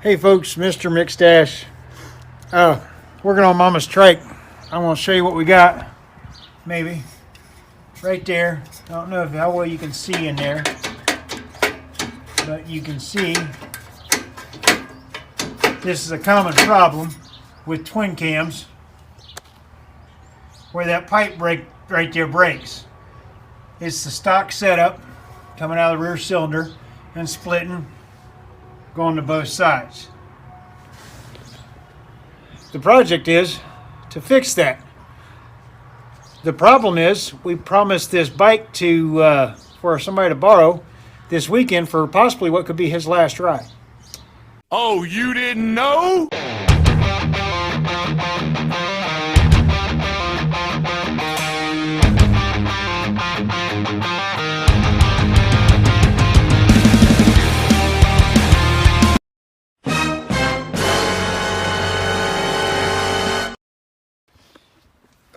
Hey folks, Mr. McStache. Working on Mama's trike. I want to show you what we got. Maybe. Right there. I don't know how well you can see in there. But you can see this is a common problem with twin cams where that pipe break right there breaks. It's the stock setup coming out of the rear cylinder and splitting, going to both sides. The project is to fix that. The problem is we promised this bike to for somebody to borrow this weekend for possibly what could be his last ride. Oh, you didn't know?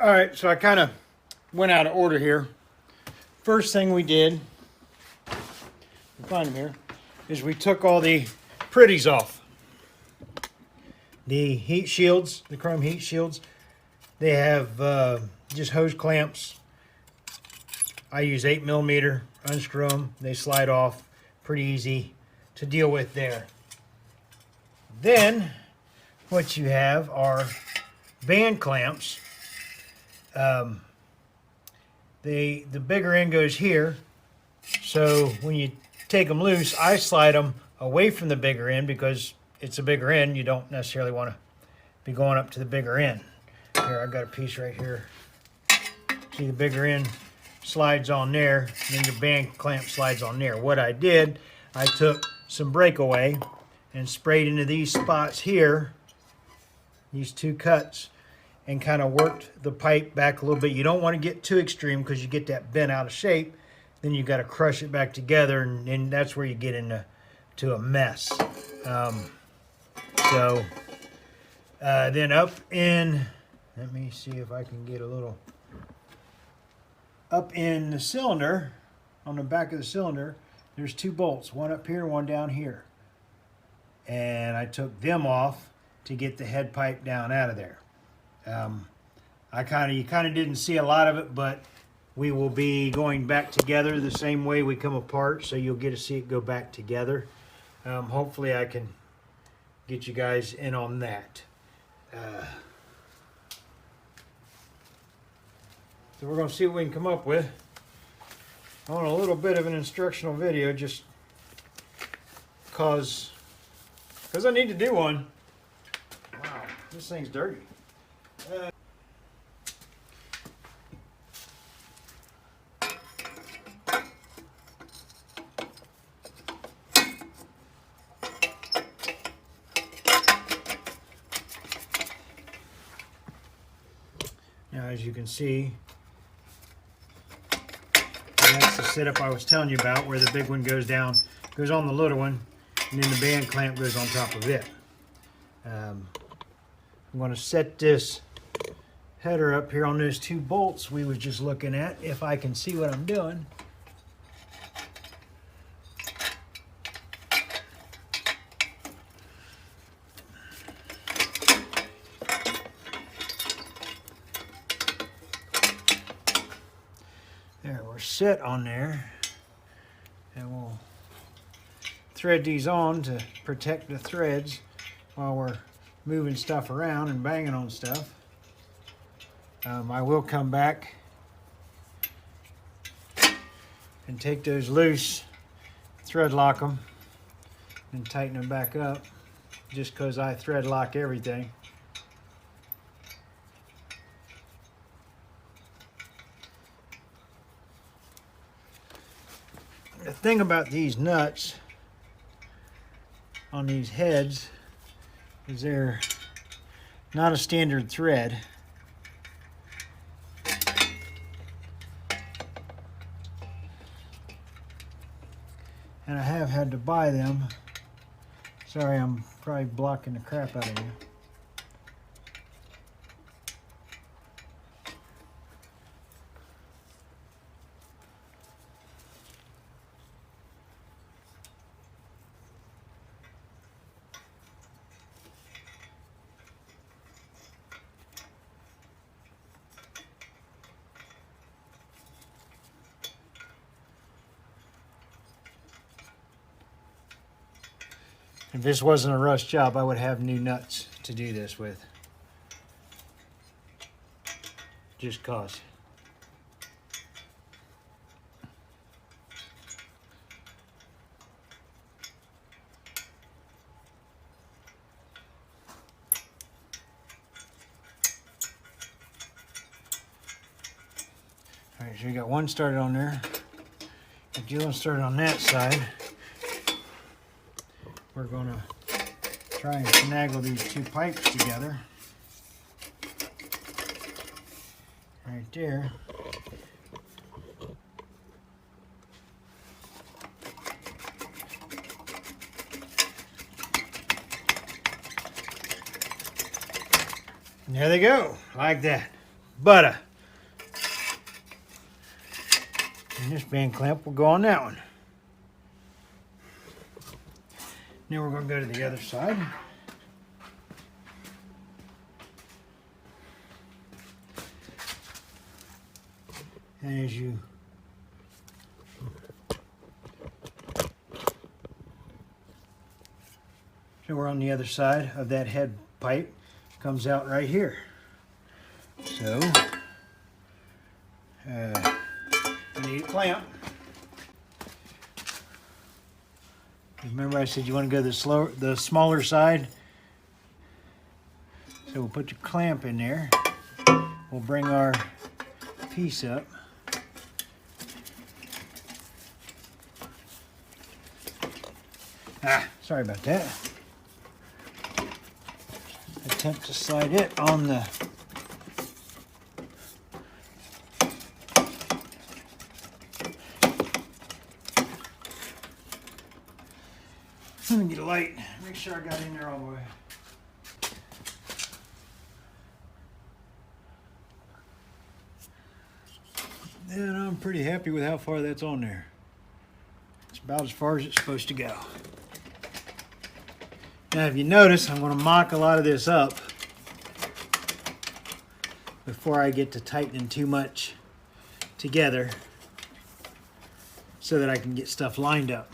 All right, so I kind of went out of order here. First thing we did, find them here, is we took all the pretties off. The heat shields, the chrome heat shields, they have just hose clamps. I use 8mm, unscrew them, they slide off, pretty easy to deal with there. Then what you have are band clamps. The bigger end goes here, so when you take them loose, I slide them away from the bigger end because it's a bigger end. You don't necessarily want to be going up to the bigger end. Here, I've got a piece right here. See, the bigger end slides on there, and then your band clamp slides on there. What I did, I took some breakaway and sprayed into these spots here, these two cuts, and kind of worked the pipe back a little bit. You don't want to get too extreme because you get that bent out of shape. Then you got to crush it back together, and that's where you get into a mess. Then up in, let me see if I can get a little, up in the cylinder, on the back of the cylinder, there's two bolts, one up here, one down here. And I took them off to get the head pipe down out of there. You kind of didn't see a lot of it, but we will be going back together the same way we come apart, so you'll get to see it go back together. Hopefully I can get you guys in on that. So we're going to see what we can come up with. I want a little bit of an instructional video just because I need to do one. Wow, this thing's dirty. Now, as you can see, that's the setup I was telling you about, where the big one goes down, goes on the little one, and then the band clamp goes on top of it. I'm going to set this header up here on those two bolts we was just looking at, if I can see what I'm doing. There, we're set on there, and we'll thread these on to protect the threads while we're moving stuff around and banging on stuff. I will come back and take those loose, thread lock them, and tighten them back up, just because I thread lock everything. The thing about these nuts on these heads is they're not a standard thread. And I have had to buy them. Sorry, I'm probably blocking the crap out of you. If this wasn't a rust job, I would have new nuts to do this with. Just cause. All right, so we got one started on there. Got the other one started on that side. We're gonna try and finagle these two pipes together. Right there. And there they go, like that. Butter. And this band clamp will go on that one. Now we're going to go to the other side. And as you so we're on the other side of that head pipe, comes out right here. So we need a clamp. Remember I said you want to go the smaller side. So we'll put the clamp in there. We'll bring our piece up. Sorry about that. Attempt to slide it on the let me get a light. Make sure I got in there all the way. And I'm pretty happy with how far that's on there. It's about as far as it's supposed to go. Now if you notice, I'm going to mock a lot of this up before I get to tightening too much together so that I can get stuff lined up.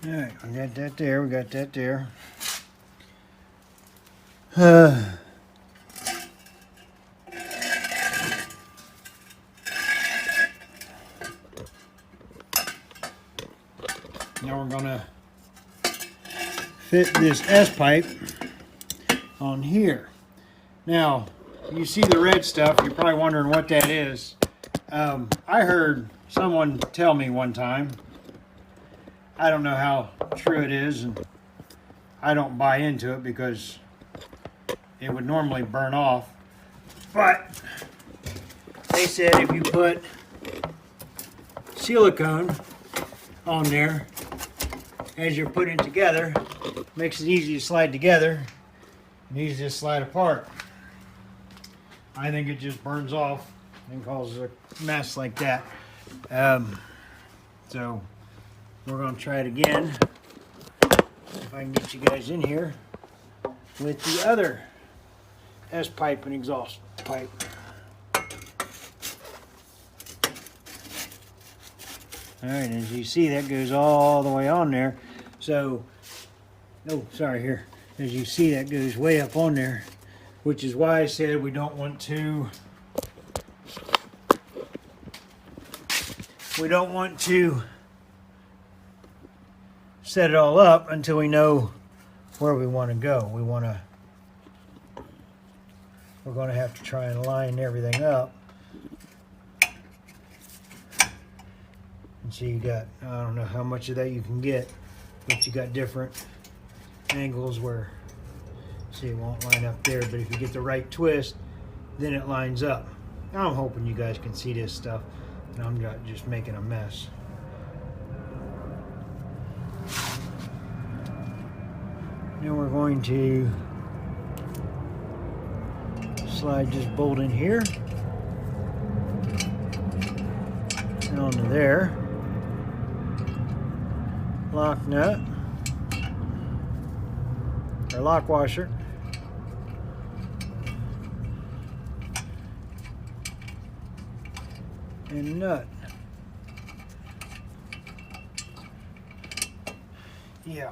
All right, we got that there, we got that there. Now we're gonna fit this S-pipe on here. Now, you see the red stuff, you're probably wondering what that is. I heard someone tell me one time, I don't know how true it is, and I don't buy into it because it would normally burn off, but they said if you put silicone on there as you're putting it together, makes it easy to slide together and easy to slide apart. I think it just burns off and causes a mess like that. So we're going to try it again. If I can get you guys in here with the other S-pipe and exhaust pipe. Alright, as you see, that goes all the way on there. So, oh, sorry, here. As you see, that goes way up on there, which is why I said we don't want to set it all up until we know where we want to go. We're going to have to try and line everything up. And so you got, I don't know how much of that you can get, but you got different angles where, see, it won't line up there, but if you get the right twist, then it lines up. Now I'm hoping you guys can see this stuff and I'm not just making a mess. Now we're going to slide this bolt in here and onto there. Lock nut or lock washer. And nut. Yeah.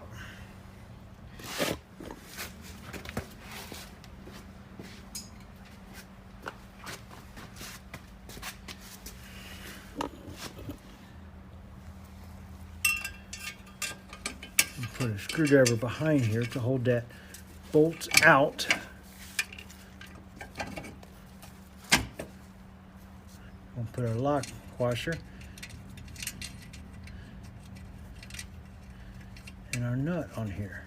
Put a screwdriver behind here to hold that bolt out. We'll put our lock washer and our nut on here.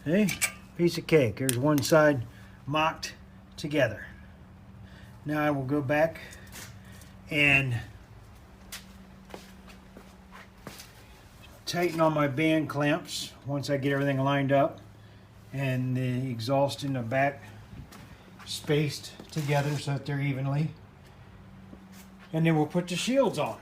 Hey, piece of cake. There's one side mocked together. Now I will go back and tighten on my band clamps once I get everything lined up and the exhaust in the back spaced together so that they're evenly, and then we'll put the shields on.